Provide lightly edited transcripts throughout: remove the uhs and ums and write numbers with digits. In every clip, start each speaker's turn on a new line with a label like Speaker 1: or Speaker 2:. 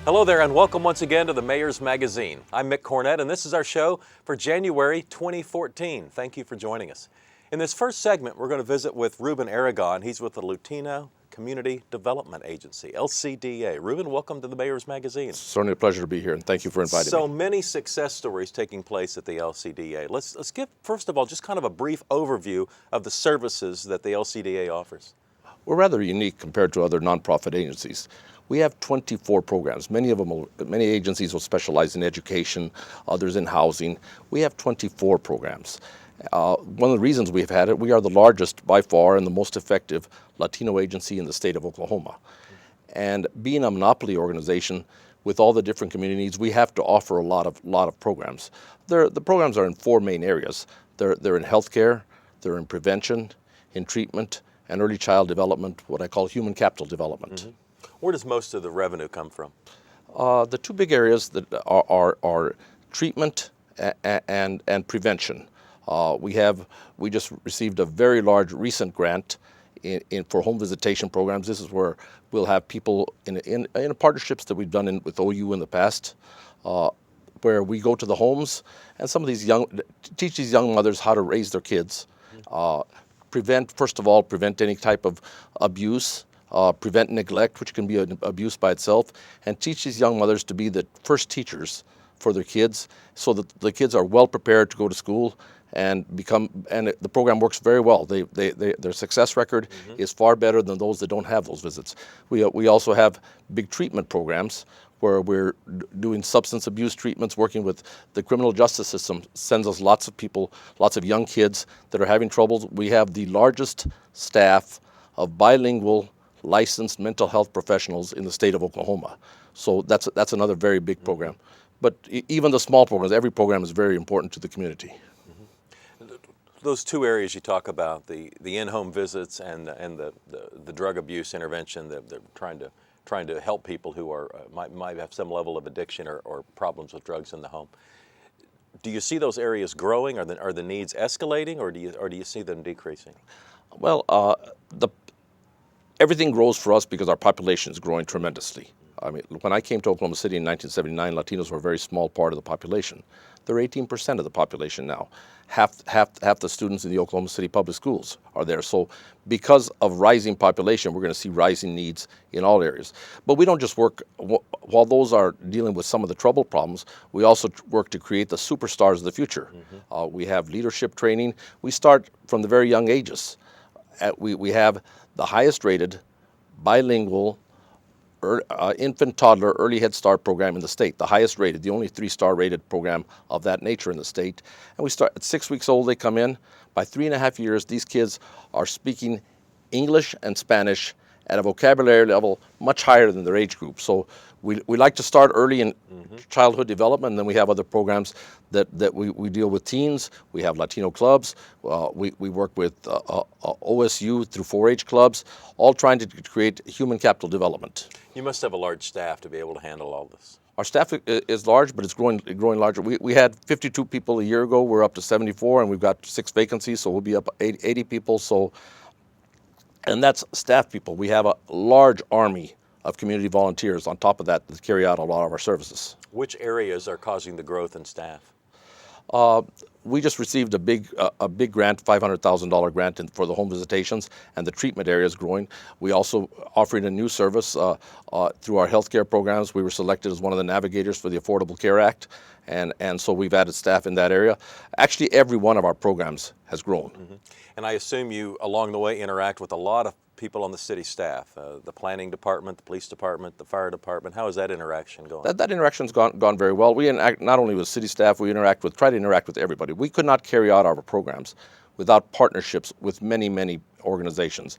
Speaker 1: Hello there and welcome once again to the Mayor's Magazine. I'm Mick Cornett and this is our show for January 2014. Thank you for joining us. In this first segment, we're going to visit with Ruben Aragon. He's with the Latino Community Development Agency, LCDA. Ruben, welcome to the Mayor's Magazine.
Speaker 2: It's certainly a pleasure to be here, and thank you for inviting me.
Speaker 1: So many success stories taking place at the LCDA. Let's give, first of all, just kind of a brief overview of the services that the LCDA offers.
Speaker 2: We're rather unique compared to other nonprofit agencies. We have 24 programs. Many agencies will specialize in education, others in housing. We have 24 programs. One of the reasons we've had it, we are the largest by far and the most effective Latino agency in the state of Oklahoma. And being a monopoly organization with all the different community needs, we have to offer a lot of programs. The programs are in four main areas. They're in healthcare, they're in prevention, in treatment, and early child development, what I call human capital development.
Speaker 1: Mm-hmm. Where does most of the revenue come from?
Speaker 2: The two big areas that are treatment and prevention. We just received a very large recent grant for home visitation programs. This is where we'll have people in partnerships that we've done with OU in the past, where we go to the homes and teach these young mothers how to raise their kids. First of all, prevent any type of abuse. Prevent neglect, which can be an abuse by itself, and teach these young mothers to be the first teachers for their kids so that the kids are well prepared to go to school and the program works very well. Their success record is far better than those that don't have those visits. We also have big treatment programs where we're doing substance abuse treatments, working with the criminal justice system, sends us lots of people, lots of young kids that are having troubles. We have the largest staff of bilingual licensed mental health professionals in the state of Oklahoma. So that's another very big program. But even the small programs, every program is very important to the community.
Speaker 1: Those two areas you talk about, the in-home visits and the drug abuse intervention, they're trying to help people who might have some level of addiction or problems with drugs in the home. Do you see those areas growing? Are the needs escalating, or do you see them decreasing?
Speaker 2: Well, everything grows for us because our population is growing tremendously. I mean, when I came to Oklahoma City in 1979, Latinos were a very small part of the population. They're 18% of the population now. Half the students in the Oklahoma City public schools are there. So because of rising population, we're going to see rising needs in all areas. But we don't just work, while those are dealing with some of the trouble problems, we also work to create the superstars of the future. We have leadership training. We start from the very young ages. We have the highest rated bilingual infant, toddler, early Head Start program in the state, the highest rated, the only 3-star rated program of that nature in the state. And we start at 6 weeks old, they come in. By 3.5 years, these kids are speaking English and Spanish at a vocabulary level much higher than their age group. So we like to start early in childhood development, and then we have other programs that we deal with teens. We have Latino clubs. We work with OSU through 4-H clubs, all trying to create human capital development.
Speaker 1: You must have a large staff to be able to handle all this.
Speaker 2: Our staff is large, but it's growing larger. We had 52 people a year ago. We're up to 74, and we've got 6 vacancies, so we'll be up 80 people. And that's staff people. We have a large army of community volunteers on top of that carry out a lot of our services.
Speaker 1: Which areas are causing the growth in staff?
Speaker 2: We just received a big grant, $500,000 grant for the home visitations, and the treatment area is growing. We also offering a new service through our healthcare programs. We were selected as one of the navigators for the Affordable Care Act, and so we've added staff in that area. Actually, every one of our programs has grown.
Speaker 1: And I assume you, along the way, interact with a lot of people on the city staff, the planning department, the police department, the fire department. How is that interaction going?
Speaker 2: That interaction's gone very well. We interact not only with city staff, we try to interact with everybody. We could not carry out our programs without partnerships with many organizations.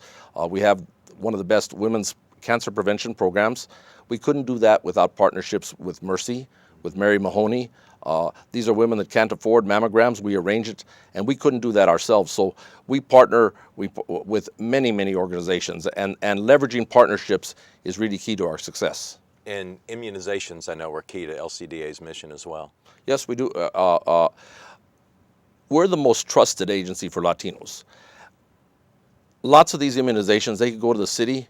Speaker 2: We have one of the best women's cancer prevention programs. We couldn't do that without partnerships with Mercy, with Mary Mahoney. These are women that can't afford mammograms. We arrange it, and we couldn't do that ourselves. So we partner with many organizations, and leveraging partnerships is really key to our success.
Speaker 1: And immunizations, I know, are key to LCDA's mission as well.
Speaker 2: Yes, we do. We're the most trusted agency for Latinos. Lots of these immunizations, they could go to the city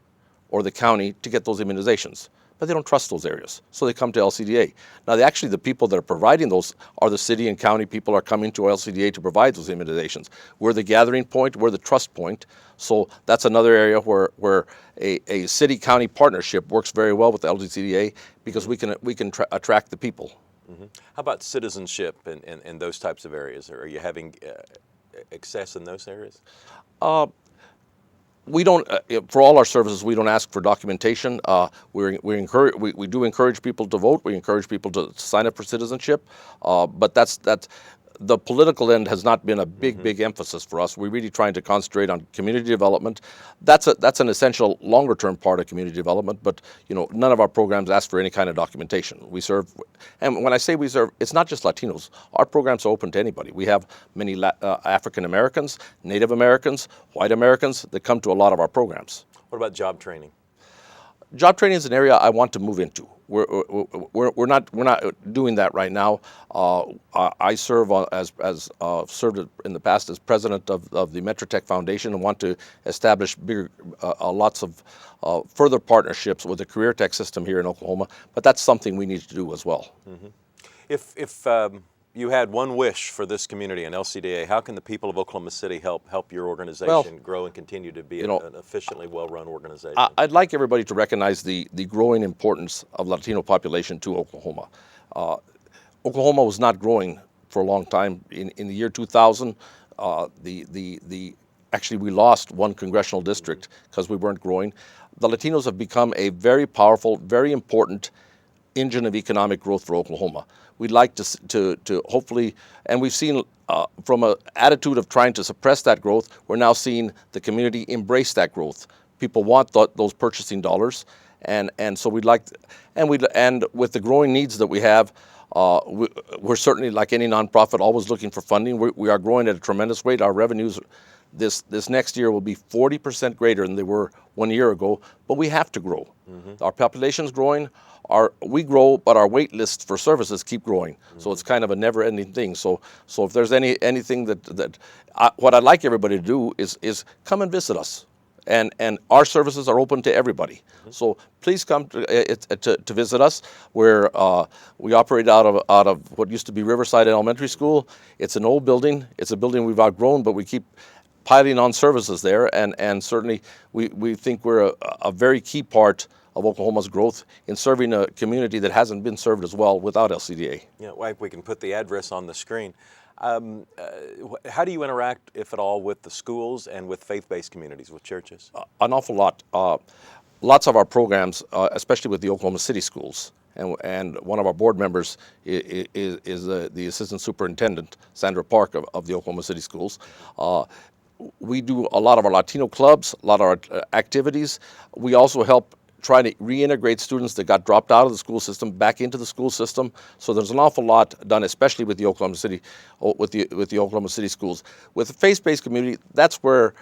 Speaker 2: or the county to get those immunizations. But they don't trust those areas, so they come to LCDA. Now, actually, the people that are providing those are the city and county people are coming to LCDA to provide those immunizations. We're the gathering point, we're the trust point, so that's another area where a city-county partnership works very well with the LCDA because we can attract the people.
Speaker 1: Mm-hmm. How about citizenship in those types of areas? Are you having excess in those areas?
Speaker 2: We don't, for all our services, we don't ask for documentation. We do encourage people to vote. We encourage people to sign up for citizenship. But that's the political end has not been a big emphasis for us. We're really trying to concentrate on community development. That's an essential longer-term part of community development. But none of our programs ask for any kind of documentation. We serve, and when I say we serve, it's not just Latinos. Our programs are open to anybody. We have many African Americans, Native Americans, white Americans that come to a lot of our programs.
Speaker 1: What about job training?
Speaker 2: Job training is an area I want to move into. We're not doing that right now. I serve served in the past as president of the Metrotech Foundation and want to establish bigger, lots of further partnerships with the career tech system here in Oklahoma. But that's something we need to do as well.
Speaker 1: Mm-hmm. If you had one wish for this community in LCDA, how can the people of Oklahoma City help your organization grow and continue to be an efficiently well-run organization?
Speaker 2: I'd like everybody to recognize the growing importance of Latino population to Oklahoma. Oklahoma was not growing for a long time. In the year 2000, actually we lost one congressional district because we weren't growing. The Latinos have become a very powerful, very important engine of economic growth for Oklahoma. We'd like to hopefully, and we've seen from an attitude of trying to suppress that growth, we're now seeing the community embrace that growth. People want those purchasing dollars, and so we'd like, and with the growing needs that we have, we're certainly, like any nonprofit, always looking for funding. We are growing at a tremendous rate. Our revenues this next year will be 40% greater than they were 1 year ago, but we have to grow. Mm-hmm. Our population's growing. We grow, but our wait lists for services keep growing. Mm-hmm. So it's kind of a never-ending thing. So if there's anything what I'd like everybody to do is come and visit us, and our services are open to everybody. Mm-hmm. So please come to visit us. We operate out of what used to be Riverside Elementary School. It's an old building. It's a building we've outgrown, but we keep piling on services there, and certainly we think we're a very key part of Oklahoma's growth in serving a community that hasn't been served as well without LCDA.
Speaker 1: Yeah, we can put the address on the screen. How do you interact, if at all, with the schools and with faith-based communities, with churches?
Speaker 2: An awful lot. Lots of our programs, especially with the Oklahoma City schools, and one of our board members is the assistant superintendent, Sandra Park, of the Oklahoma City schools. We do a lot of our Latino clubs, a lot of our activities. We also help try to reintegrate students that got dropped out of the school system back into the school system. So there's an awful lot done, especially with the Oklahoma City, with the Oklahoma City schools. With the faith-based community, that's where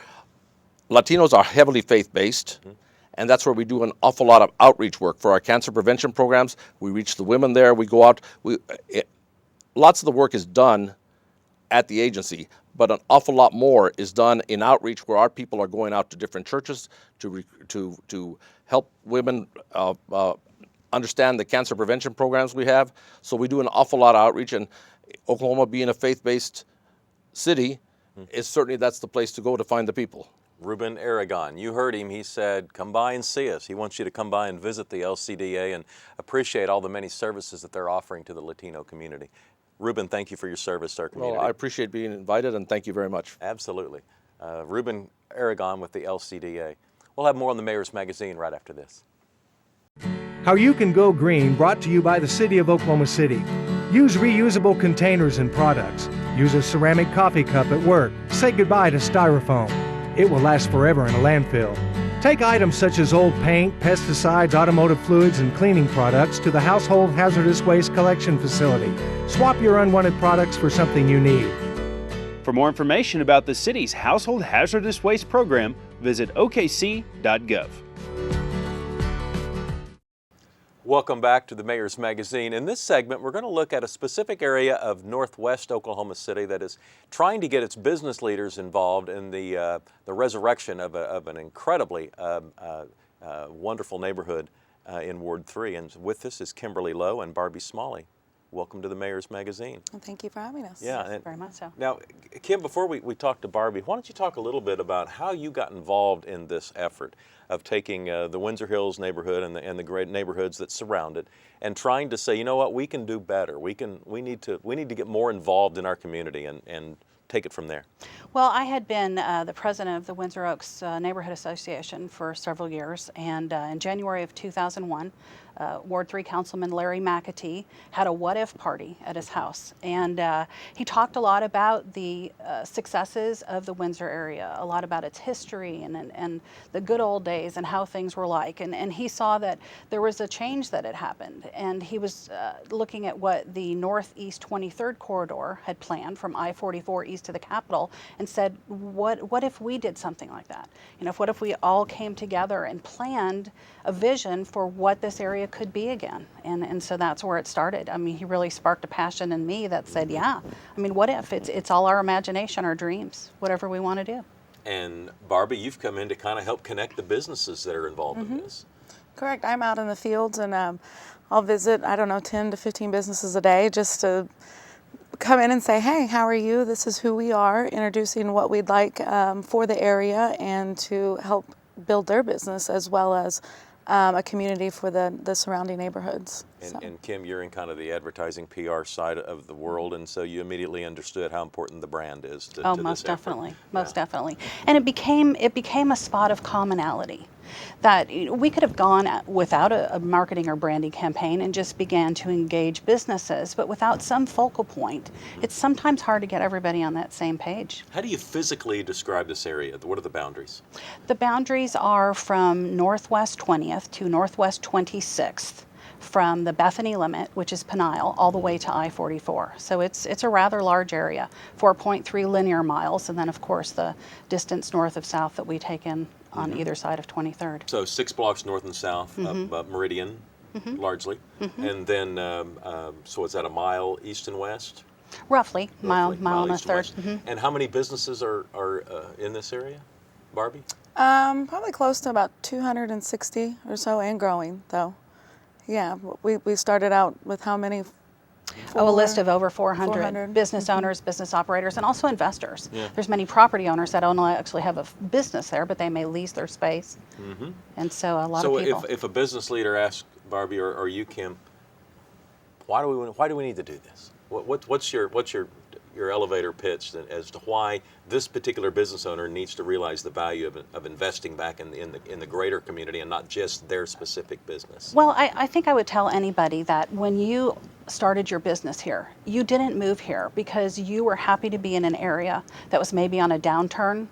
Speaker 2: Latinos are heavily faith-based, mm-hmm. and that's where we do an awful lot of outreach work for our cancer prevention programs. We reach the women there. We go out. Lots of the work is done at the agency, but an awful lot more is done in outreach, where our people are going out to different churches to help women understand the cancer prevention programs we have. So we do an awful lot of outreach, and Oklahoma being a faith-based city, is certainly that's the place to go to find the people.
Speaker 1: Ruben Aragon, you heard him. He said, come by and see us. He wants you to come by and visit the LCDA and appreciate all the many services that they're offering to the Latino community. Ruben, thank you for your service to our community.
Speaker 2: Well, I appreciate being invited, and thank you very much.
Speaker 1: Absolutely. Ruben Aragon with the LCDA. We'll have more on the Mayor's Magazine right after this.
Speaker 3: How You Can Go Green, brought to you by the City of Oklahoma City. Use reusable containers and products. Use a ceramic coffee cup at work. Say goodbye to styrofoam. It will last forever in a landfill. Take items such as old paint, pesticides, automotive fluids, and cleaning products to the Household Hazardous Waste Collection Facility. Swap your unwanted products for something you need.
Speaker 4: For more information about the city's Household Hazardous Waste program, visit okc.gov.
Speaker 1: Welcome back to the Mayor's Magazine. In this segment, we're going to look at a specific area of northwest Oklahoma City that is trying to get its business leaders involved in the resurrection of an incredibly wonderful neighborhood in Ward 3. And with us is Kimberly Lowe and Barbie Smalley. Welcome to the Mayor's Magazine.
Speaker 5: Well, thank you for having us.
Speaker 1: Yeah, and
Speaker 5: very much so.
Speaker 1: Now, Kim, before we talk to Barbie, why don't you talk a little bit about how you got involved in this effort of taking the Windsor Hills neighborhood and the great neighborhoods that surround it, and trying to say, you know what, we can do better. We need to get more involved in our community and take it from there.
Speaker 5: Well, I had been the president of the Windsor Oaks Neighborhood Association for several years, and in January of 2001, Ward 3 Councilman Larry McAtee had a what-if party at his house, and he talked a lot about the successes of the Windsor area, a lot about its history and the good old days and how things were like, and he saw that there was a change that had happened, and he was looking at what the Northeast 23rd corridor had planned from I-44 east to the Capitol, and said, what if we did something like that? You know, what if we all came together and planned a vision for what this area could be again? And so that's where it started. I mean, he really sparked a passion in me that said, yeah, I mean, what if? It's all our imagination, our dreams, whatever we want to do.
Speaker 1: And Barbie, you've come in to kind of help connect the businesses that are involved in this.
Speaker 6: Correct. I'm out in the fields, and I'll visit, 10 to 15 businesses a day just to come in and say, hey, how are you? This is who we are, introducing what we'd like for the area and to help build their business, as well as a community for the surrounding neighborhoods.
Speaker 1: And Kim, you're in kind of the advertising PR side of the world, and so you immediately understood how important the brand is to
Speaker 5: Oh,
Speaker 1: this
Speaker 5: most
Speaker 1: effort.
Speaker 5: definitely, most definitely. And it became a spot of commonality, that we could have gone without a marketing or branding campaign and just began to engage businesses, but without some focal point, it's sometimes hard to get everybody on that same page.
Speaker 1: How do you physically describe this area? What are the boundaries?
Speaker 5: The boundaries are from Northwest 20th to Northwest 26th, from the Bethany limit, which is Peniel, all the way to I-44. So it's a rather large area, 4.3 linear miles, and then of course the distance north of south that we take in on either side of 23rd.
Speaker 1: So 6 blocks north and south of Meridian, largely, and then so is that a mile east and west?
Speaker 5: Roughly, mile
Speaker 1: Roughly,
Speaker 5: and a
Speaker 1: east and
Speaker 5: third.
Speaker 1: west. And how many businesses are in this area, Barbie?
Speaker 6: Probably close to about 260 or so, and growing, though. Yeah, we started out with how many?
Speaker 5: A list of over 400
Speaker 6: 400.
Speaker 5: business owners, business operators, and also investors. There's many property owners that don't actually have a business there, but they may lease their space. And so a lot of people.
Speaker 1: So if a business leader asks Barbie or you, Kim, why do we need to do this? What's your elevator pitch as to why this particular business owner needs to realize the value of investing back in the greater community and not just their specific business?
Speaker 5: Well, I think I would tell anybody that when you started your business here, you didn't move here because you were happy to be in an area that was maybe on a downturn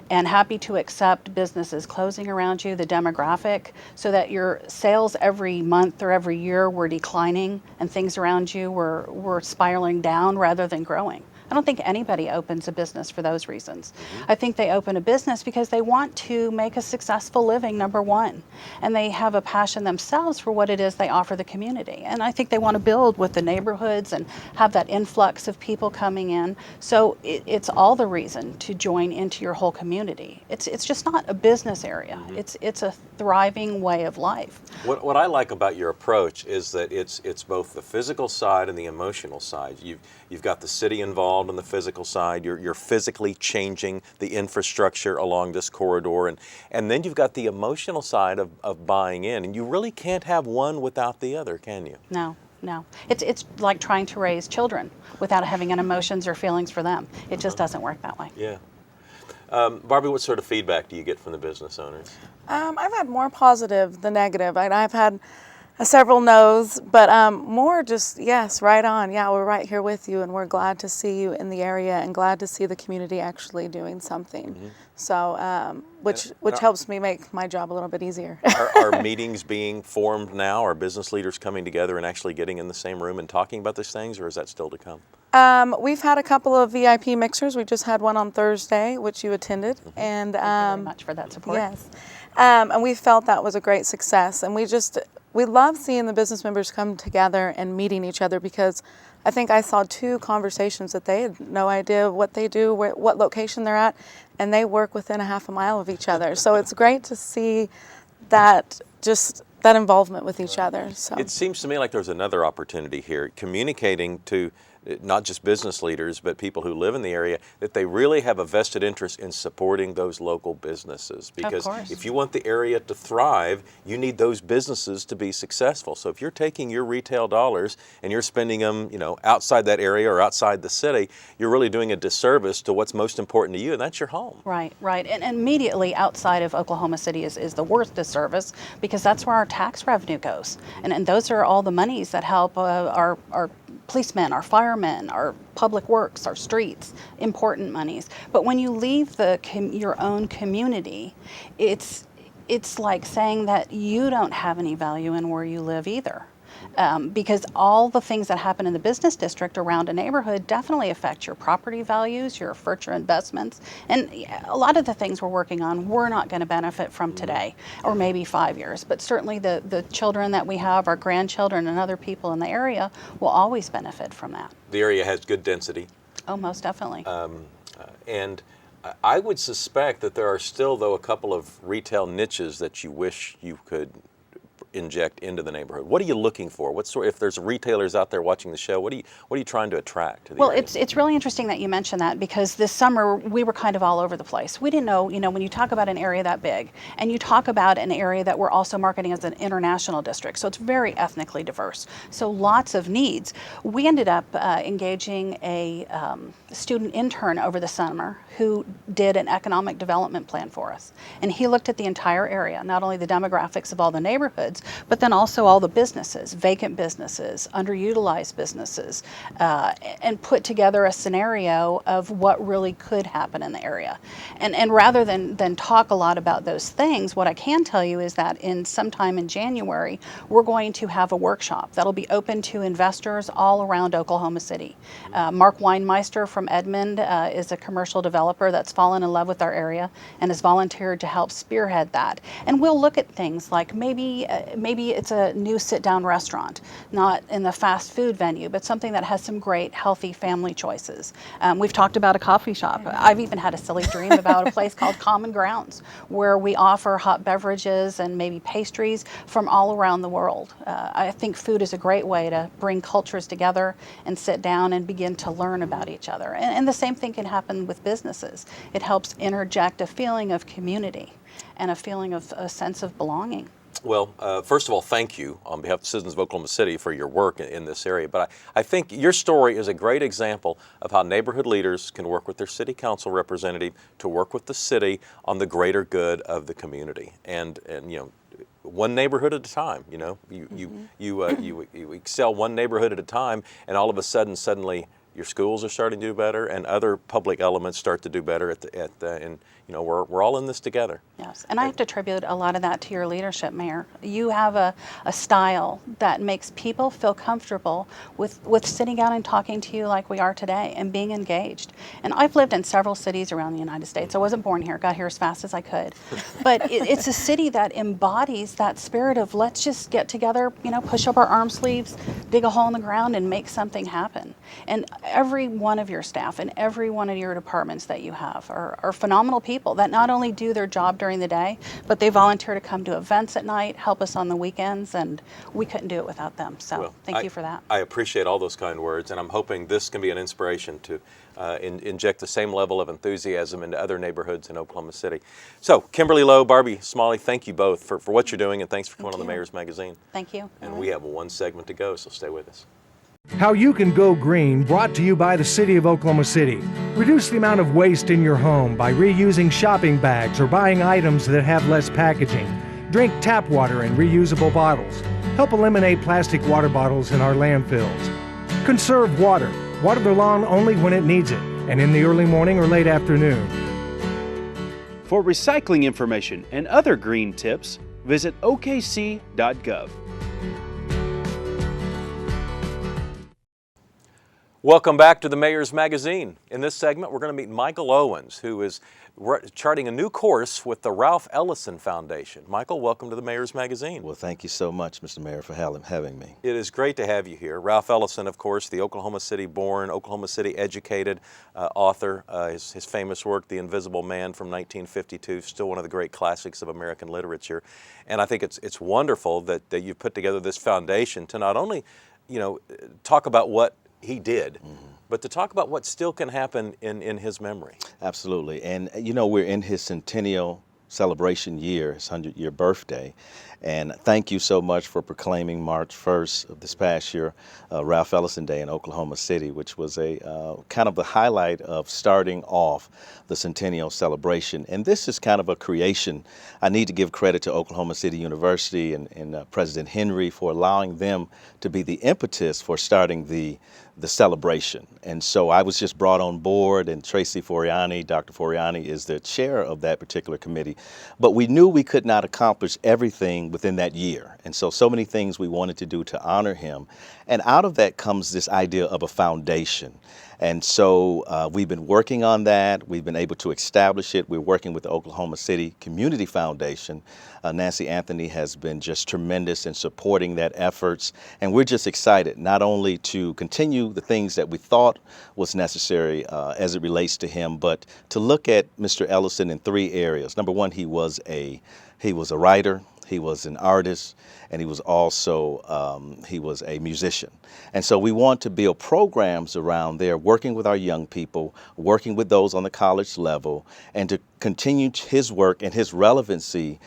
Speaker 5: and happy to accept businesses closing around you, the demographic, so that your sales every month or every year were declining and things around you were spiraling down rather than growing. I don't think anybody opens a business for those reasons. I think they open a business because they want to make a successful living, number one, and they have a passion themselves for what it is they offer the community. And I think they want to build with the neighborhoods and have that influx of people coming in. So it's all the reason to join into your whole community. It's just not a business area. It's a thriving way of life.
Speaker 1: What I like about your approach is that it's both the physical side and the emotional side. You've got the city involved on the physical side. You're physically changing the infrastructure along this corridor, and then you've got the emotional side of buying in. And you really can't have one without the other, can you?
Speaker 5: No. It's like trying to raise children without having any emotions or feelings for them. It just doesn't work that way.
Speaker 1: Yeah. Barbie, what sort of feedback do you get from the business owners?
Speaker 6: I've had more positive than negative. I've had several no's, but more just yes, right on. Yeah, we're right here with you, and we're glad to see you in the area, and glad to see the community actually doing something. So, which helps me make my job a little bit easier.
Speaker 1: Are meetings being formed now? Are business leaders coming together and actually getting in the same room and talking about these things, or is that still to come?
Speaker 6: We've had a couple of VIP mixers. We just had one on Thursday, which you attended, and
Speaker 5: Thank you very much for that support.
Speaker 6: yes, and we felt that was a great success, and we love seeing the business members come together and meeting each other, because I think I saw 2 conversations that they had no idea what they do, what location they're at, and they work within a half a mile of each other. So it's great to see that involvement with each other. So
Speaker 1: It seems to me like there's another opportunity here, communicating to not just business leaders, but people who live in the area, that they really have a vested interest in supporting those local businesses. Because
Speaker 5: course.
Speaker 1: if you want the area to thrive, you need those businesses to be successful. So if you're taking your retail dollars and you're spending them, outside that area or outside the city, you're really doing a disservice to what's most important to you, and that's your home.
Speaker 5: Right. And immediately outside of Oklahoma City is the worst disservice, because that's where our tax revenue goes. And those are all the monies that help our policemen, our firemen, our public works, our streets, important monies. But when you leave your own community, it's like saying that you don't have any value in where you live either. Because all the things that happen in the business district around a neighborhood definitely affect your property values, your future investments, and a lot of the things we're working on we're not going to benefit from today, or maybe 5 years, but certainly the children that we have, our grandchildren and other people in the area will always benefit from that.
Speaker 1: The area has good density.
Speaker 5: Oh, most definitely.
Speaker 1: And I would suspect that there are still, though, a couple of retail niches that you wish you could inject into the neighborhood. What are you looking for? If there's retailers out there watching the show, what are you trying to attract to the
Speaker 5: Well,
Speaker 1: area?
Speaker 5: it's really interesting that you mentioned that, because this summer we were kind of all over the place. We didn't know, when you talk about an area that big and you talk about an area that we're also marketing as an international district, so it's very ethnically diverse. So lots of needs. We ended up engaging a student intern over the summer who did an economic development plan for us. And he looked at the entire area, not only the demographics of all the neighborhoods, but then also all the businesses, vacant businesses, underutilized businesses, and put together a scenario of what really could happen in the area. And rather than talk a lot about those things, what I can tell you is that sometime in January, we're going to have a workshop that'll be open to investors all around Oklahoma City. Mark Weinmeister from Edmond is a commercial developer that's fallen in love with our area and has volunteered to help spearhead that. And we'll look at things like maybe it's a new sit-down restaurant, not in the fast food venue, but something that has some great, healthy family choices. We've talked about a coffee shop. I've even had a silly dream about a place called Common Grounds, where we offer hot beverages and maybe pastries from all around the world. I think food is a great way to bring cultures together and sit down and begin to learn about each other. And the same thing can happen with businesses. It helps interject a feeling of community and a feeling of a sense of belonging.
Speaker 1: Well, first of all, thank you on behalf of the citizens of Oklahoma City for your work in this area. But I think your story is a great example of how neighborhood leaders can work with their city council representative to work with the city on the greater good of the community. And one neighborhood at a time. You excel one neighborhood at a time, and all of a suddenly your schools are starting to do better, and other public elements start to do better and we're all in this together.
Speaker 5: Yes, and I have to attribute a lot of that to your leadership, Mayor. You have a style that makes people feel comfortable with sitting down and talking to you like we are today and being engaged. And I've lived in several cities around the United States. I wasn't born here, got here as fast as I could. But it's a city that embodies that spirit of let's just get together, push up our arm sleeves, dig a hole in the ground and make something happen. And every one of your staff and every one of your departments that you have are phenomenal people that not only do their job during the day, but they volunteer to come to events at night, help us on the weekends, and we couldn't do it without them. So thank you for that.
Speaker 1: I appreciate all those kind words, and I'm hoping this can be an inspiration to inject the same level of enthusiasm into other neighborhoods in Oklahoma City. So Kimberly, Lowe, Barbie, Smalley, thank you both for what you're doing, and thanks for coming on the Mayor's Magazine.
Speaker 5: Thank you.
Speaker 1: And we have one segment to go, so stay with us.
Speaker 3: How You Can Go Green, brought to you by the City of Oklahoma City. Reduce the amount of waste in your home by reusing shopping bags or buying items that have less packaging. Drink tap water in reusable bottles. Help eliminate plastic water bottles in our landfills. Conserve water. Water the lawn only when it needs it, and in the early morning or late afternoon.
Speaker 4: For recycling information and other green tips, visit okc.gov.
Speaker 1: Welcome back to the Mayor's Magazine. In this segment, we're going to meet Michael Owens, who is charting a new course with the Ralph Ellison Foundation. Michael, welcome to the Mayor's Magazine.
Speaker 7: Well, thank you so much, Mr. Mayor, for having me.
Speaker 1: It is great to have you here. Ralph Ellison, of course, the Oklahoma City born, Oklahoma City educated author. His famous work, The Invisible Man from 1952, still one of the great classics of American literature. And I think it's wonderful that you've put together this foundation to not only, talk about what he did, but to talk about what still can happen in his memory.
Speaker 7: Absolutely. And, we're in his centennial celebration year, his 100-year birthday. And thank you so much for proclaiming March 1st of this past year, Ralph Ellison Day in Oklahoma City, which was a kind of the highlight of starting off the centennial celebration. And this is kind of a creation. I need to give credit to Oklahoma City University and President Henry for allowing them to be the impetus for starting the celebration. And so I was just brought on board, and Tracy Foriani, Dr. Foriani, is the chair of that particular committee. But we knew we could not accomplish everything within that year. And so many things we wanted to do to honor him. And out of that comes this idea of a foundation. And so we've been working on that. We've been able to establish it. We're working with the Oklahoma City Community Foundation. Nancy Anthony has been just tremendous in supporting that efforts. And we're just excited not only to continue the things that we thought was necessary as it relates to him, but to look at Mr. Ellison in three areas. Number one, he was a writer. He was an artist, and he was also he was a musician. And so we want to build programs around there, working with our young people, working with those on the college level, and to continue his work and his relevancy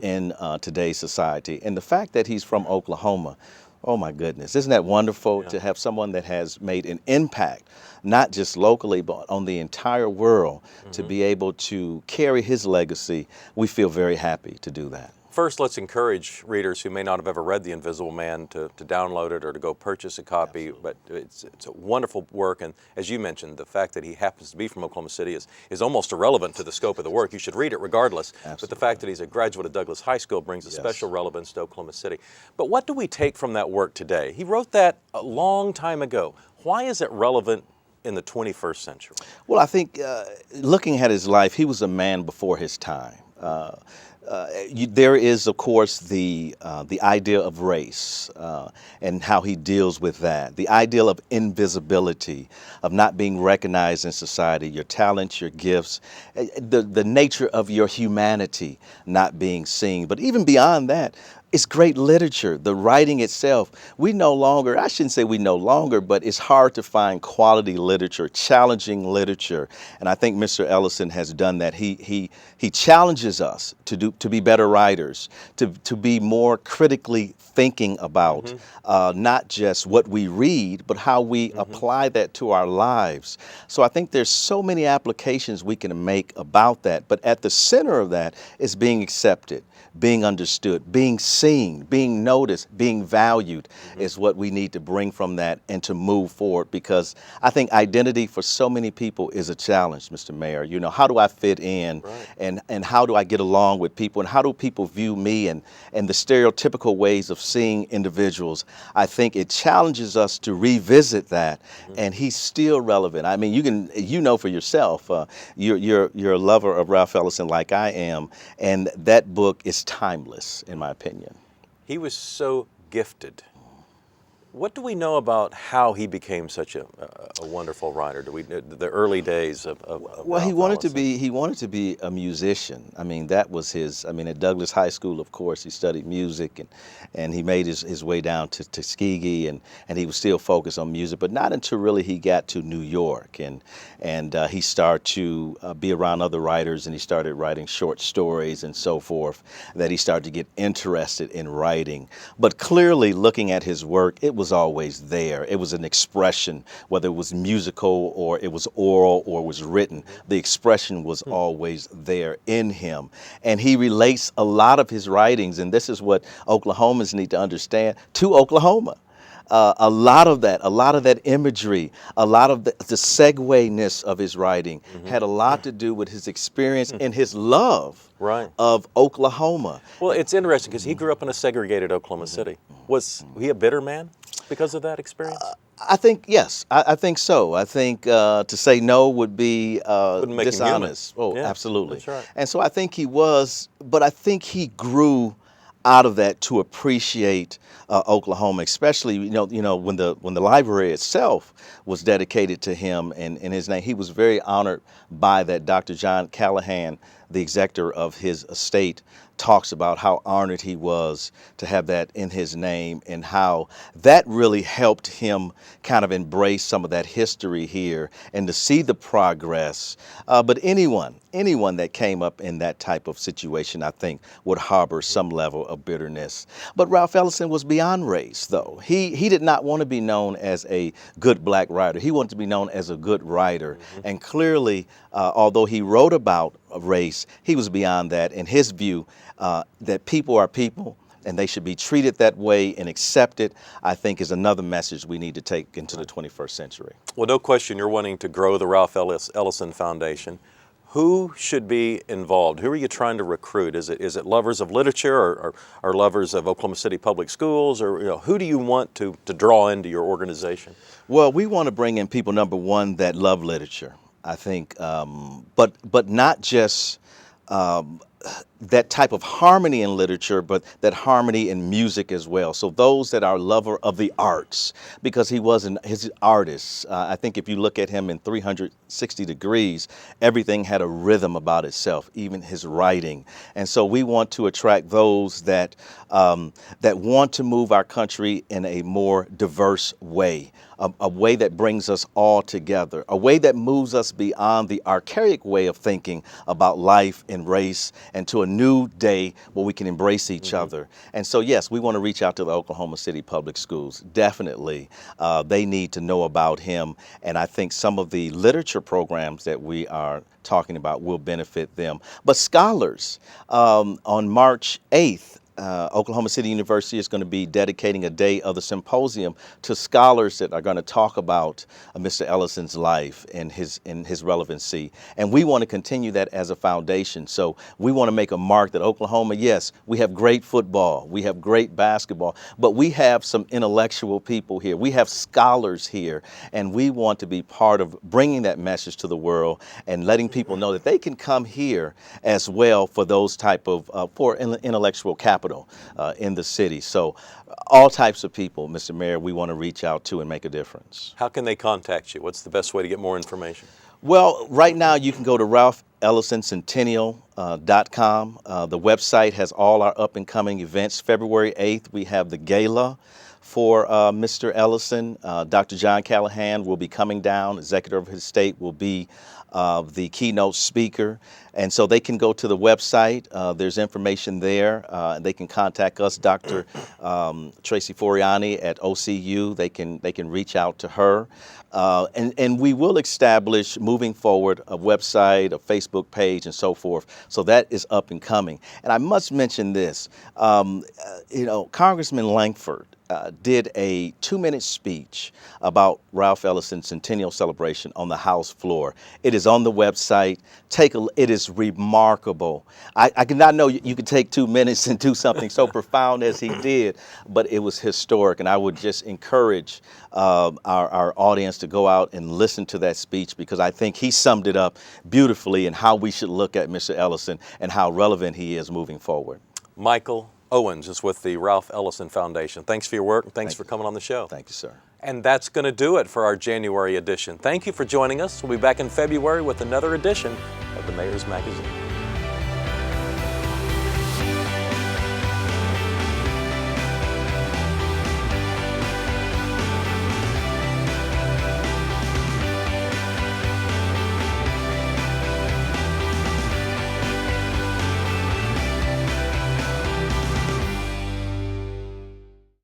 Speaker 7: in today's society. And the fact that he's from Oklahoma, oh my goodness, isn't that wonderful to have someone that has made an impact, not just locally, but on the entire world, to be able to carry his legacy? We feel very happy to do that.
Speaker 1: First, let's encourage readers who may not have ever read The Invisible Man to download it or to go purchase a copy. Absolutely. But it's a wonderful work, and as you mentioned, the fact that he happens to be from Oklahoma City is almost irrelevant to the scope of the work. You should read it regardless.
Speaker 7: Absolutely.
Speaker 1: But the fact that he's a graduate of Douglas High School brings a special relevance to Oklahoma City. But what do we take from that work today? He wrote that a long time ago. Why is it relevant in the 21st century?
Speaker 7: Well, I think looking at his life, he was a man before his time. There is, of course, the idea of race and how he deals with that. The ideal of invisibility, of not being recognized in society, your talents, your gifts, the nature of your humanity not being seen. But even beyond that, it's great literature, the writing itself. We no longer, I shouldn't say we no longer, but it's hard to find quality literature, challenging literature. And I think Mr. Ellison has done that. He challenges us to be better writers, to be more critically thinking about not just what we read, but how we apply that to our lives. So I think there's so many applications we can make about that. But at the center of that is being accepted, being understood, being seen, being noticed, being valued is what we need to bring from that and to move forward, because I think identity for so many people is a challenge, Mr. Mayor. You know, how do I fit in, and how do I get along with people, and how do people view me, and the stereotypical ways of seeing individuals? I think it challenges us to revisit that, and he's still relevant. I mean, you know for yourself, you're a lover of Ralph Ellison like I am, and that book is timeless, in my opinion.
Speaker 1: He was so gifted. What do we know about how he became such a wonderful writer? Do we the early days of
Speaker 7: well, he
Speaker 1: Ralph
Speaker 7: wanted to be a musician. I mean, that was his. I mean, at Douglas High School, of course, he studied music, and he made his way down to Tuskegee, and he was still focused on music, but not until really he got to New York, and he started to be around other writers, and he started writing short stories and so forth, that he started to get interested in writing. But clearly, looking at his work, it was always there. It was an expression, whether it was musical or it was oral or was written. The expression was always there in him. And he relates a lot of his writings, and this is what Oklahomans need to understand, to Oklahoma. A lot of that imagery, a lot of the segue-ness of his writing had a lot to do with his experience and his love of Oklahoma.
Speaker 1: Well, it's interesting because he grew up in a segregated Oklahoma City. Was he a bitter man? because of that experience?
Speaker 7: I think, yes, I think so. I think to say no would be
Speaker 1: Wouldn't make him human.
Speaker 7: dishonest. Oh,
Speaker 1: Yeah,
Speaker 7: absolutely.
Speaker 1: that's right.
Speaker 7: And so I think he was, but I think he grew out of that to appreciate Oklahoma, especially when the library itself was dedicated to him and in his name. He was very honored by that. Dr. John Callahan, the executor of his estate, talks about how honored he was to have that in his name and how that really helped him kind of embrace some of that history here and to see the progress. But anyone that came up in that type of situation, I think, would harbor some level of bitterness. But Ralph Ellison was beyond race, though. He did not want to be known as a good black writer. He wanted to be known as a good writer. And clearly, although he wrote about race, he was beyond that. In his view, that people are people and they should be treated that way and accepted, I think is another message we need to take into the 21st century.
Speaker 1: Well, no question you're wanting to grow the Ralph Ellison Foundation. Who should be involved? Who are you trying to recruit? Is it lovers of literature or lovers of Oklahoma City Public Schools? Or who do you want to draw into your organization?
Speaker 7: Well, we want to bring in people, number one, that love literature, I think, but not just that type of harmony in literature, but that harmony in music as well. So those that are lover of the arts, because he was his artist. I think if you look at him in 360 degrees, everything had a rhythm about itself, even his writing. And so we want to attract those that that want to move our country in a more diverse way, a way that brings us all together, a way that moves us beyond the archaic way of thinking about life and race and to a new day where we can embrace each other. And so, yes, we want to reach out to the Oklahoma City Public Schools. Definitely, they need to know about him. And I think some of the literature programs that we are talking about will benefit them. But scholars, on March 8th, Oklahoma City University is going to be dedicating a day of the symposium to scholars that are going to talk about Mr. Ellison's life and his relevancy. And we want to continue that as a foundation. So we want to make a mark that Oklahoma, yes, we have great football, we have great basketball, but we have some intellectual people here. We have scholars here, and we want to be part of bringing that message to the world and letting people know that they can come here as well for those type of for intellectual capital in the city. So all types of people, Mr. Mayor, we want to reach out to and make a difference.
Speaker 1: How can they contact you? What's the best way to get more information?
Speaker 7: Well, right now you can go to RalphEllisonCentennial.com. The website has all our up and coming events. February 8th, we have the gala for Mr. Ellison. Dr. John Callahan will be coming down. Executor of his state will be the keynote speaker. And so they can go to the website. There's information there. They can contact us, Dr. Tracy Foriani at OCU. They can reach out to her. And we will establish, moving forward, a website, a Facebook page, and so forth. So that is up and coming. And I must mention this. Congressman Langford did a 2-minute speech about Ralph Ellison's centennial celebration on the House floor. It is on the website. It is remarkable. I did not know you could take 2 minutes and do something so profound as he did, but it was historic. And I would just encourage our audience to go out and listen to that speech, because I think he summed it up beautifully in how we should look at Mr. Ellison and how relevant he is moving forward.
Speaker 1: Michael Owens is with the Ralph Ellison Foundation. Thanks for your work, and thanks for coming on the show.
Speaker 7: Thank you, sir.
Speaker 1: And that's going to do it for our January edition. Thank you for joining us. We'll be back in February with another edition of the Mayor's Magazine.